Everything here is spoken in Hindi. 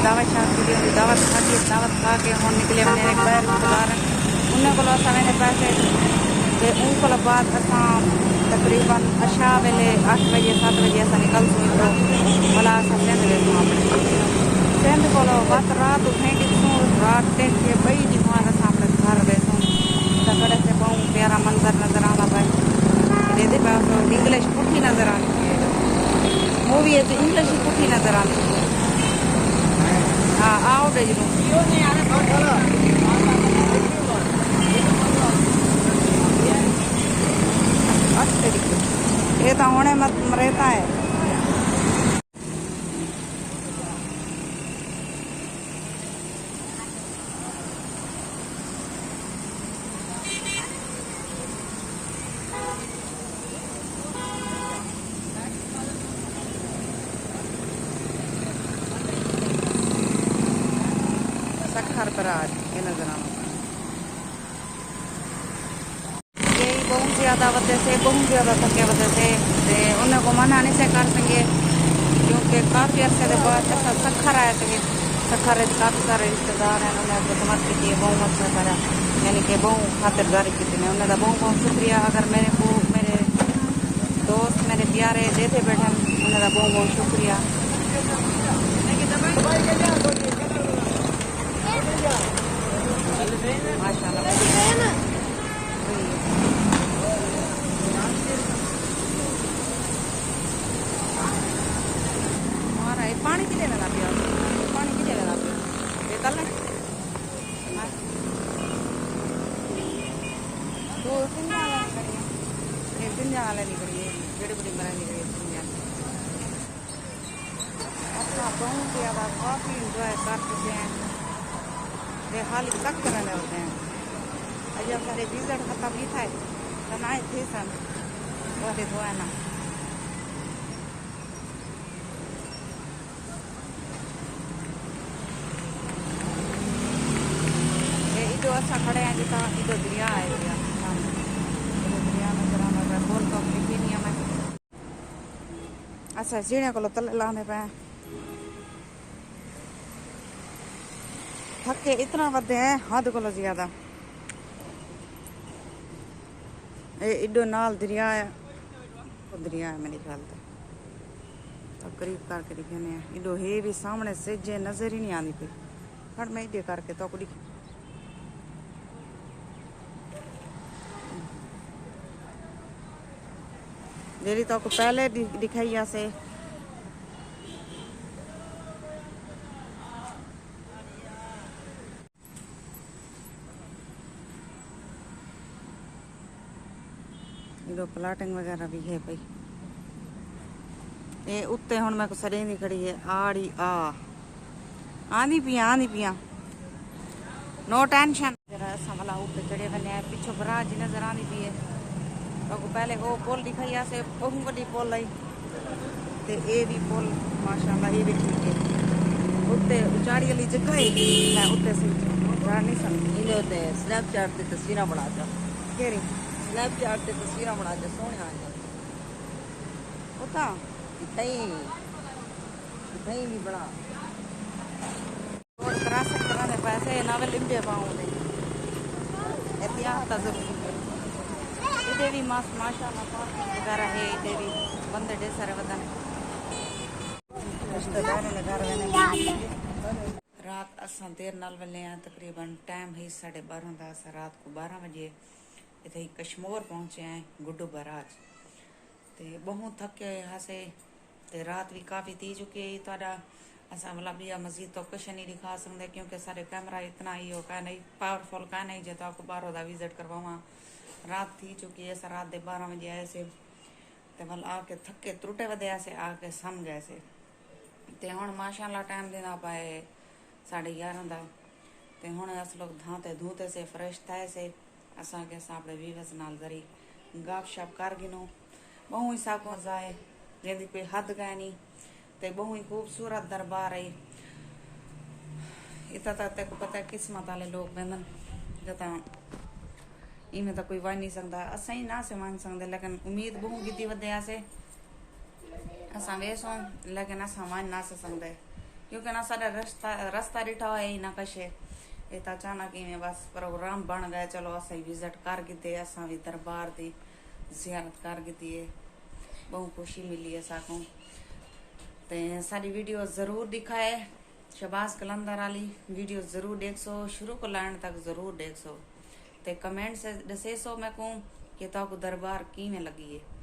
दावत शादी दी होंदी दावत खा के हुण निकले मैंने पैर रिश्तेदार उन्हें को मैंने पैसे ते उन बाद असां तकरीबन अशा वेले 8 बजे 7 बजे असां निकलसूं तो भला असां सिंध वेसूं अपने सिंध को बस रात कहीं ॾिसूं रात के 2 ॾींहं असां अपने घर वेसूं त कड़े से बहुत प्यारा मंजर नज़र आंदा पाए देते पाए तो इंग्लिश पुठी नज़र आनी मूवी है तो इंग्लिश ही पुठी नज़र आनी हाँ आओ दे जी ये तो होने मत रहता है सखर बराज ये नजर आना यही बहुत ज़्यादा वजह से बहुत ज़्यादा थके वजह से उन्हें को मना नहीं से कर सकेंगे क्योंकि काफ़ी अरसे के बाद ऐसा सखर आए थे सखर काफ़ी सारे रिश्तेदार हैं उन्हें खिदमत की बहुत अच्छा करा यानी कि बहुत खातिरदारी की थी उन्हें बहुत बहुत शुक्रिया अगर मेरे को मेरे दोस्त मेरे प्यारे देते बैठे उन्हें बहुत बहुत शुक्रिया माशाल्लाह हमारा ये पानी की देना पिया पानी की देना पिया ये कल तो सिंधा वाला निकली बड़ी बड़ी बना निकली अच्छा बहुत ज़्यादा काफ़ी इंजॉय कर चुके हैं हाल तक रहने होते हैं जब सारे विजिट खत्म ही था तो ना थे सन बहुत हुआ ना इधर अच्छा खड़े हैं जितना इधर दरिया है दरिया नजर आना बोल तो नहीं में अच्छा सीढ़ियों को तले लाने पे थके इतना वधे हैं हद को ज्यादा एडो नाल दरिया है मेरे ख्याल से तो करीब करके दिखाने एडो है भी सामने से जे नजर ही नहीं आती पी हट मैं एडे करके तो दिख जेरी तो पहले दिखाई से इधर प्लाटिंग वगैरह भी है भाई ये उत्ते हुन मैं को सरेंदी खड़ी है आड़ी आंदी पिया नो टेंशन जरा समला ऊपर चढ़े बने पीछे बराज नजर आंदी पी है तो पहले वो पुल दिखाई से बहुत बड़ी पुल आई ते ये भी पुल माशाल्लाह ये भी ठीक है उत्ते उचाड़ी वाली जगह है मैं उत्ते से चढ़ नहीं सकती इने उत्ते स्नैपचैट ते तस्वीरां बना जा केरी स्नैपचैट ते तस्वीरां बना जा सोहणे आ जा पता इतनी भी बना और क्रॉस करने पैसे ना वे लिंबे पाऊंगे एहतियात का जरूरी है इधर भी माशाल्लाह पार्किंग वगैरह है इधर भी बंदे ढेर सारे वतन रिश्तेदारों ने घर में रात असां देर नाल वले हैं तकरीबन टाइम है 12:30 का रात को 12 बजे इतने कश्मीर पहुंचे हैं गुड्डू बराज ते बहुत थके हासे ते रात भी काफ़ी थी चुकी है थोड़ा असा मतलब या मजीद तो कुछ नहीं दिखा सकते क्योंकि सारे कैमरा इतना ही हो का नहीं पावरफुल का नहीं जो तो आपको 12 का विजिट करवावा रात थी चुकी है रात के 12 बजे आए से तो मतलब आके थके त्रुटे वधे से आके सम गए से ते हुण माशाल्लाह टाइम देना पाए 11:30 का ते हुण अस लोग धाते धूते से फ्रेश थे से असा के अपने व्यूवर्स नाल जरी गप शप कर गिनो बहु हिसाब को जाए जैसी कोई हद गए नहीं ते बहु ही खूबसूरत दरबार है इतना तक पता है किस्मत वाले लोग बहन जता इमें तो कोई वन नहीं सकता असा ही ना से मान सकते लेकिन उम्मीद बहु गिद्दी वधे से असा वेसो लेकिन असा वन ना सकते क्योंकि ना सारा रास्ता डिठा हुआ है ना कशे ये तो अचानक ही में बस प्रोग्राम बन गया। चलो असा विजिट कर गए, असा भी दरबार की जियारत कर गई है, बहुत खुशी मिली है साकू। तो सारी वीडियो जरूर दिखाए, शहबाज कलंदर वाली वीडियो जरूर देख सो, शुरू को लाइन तक जरूर देख सो। तो कमेंट से दसे सो मैं कहूँ कि तो दरबार की में लगी है।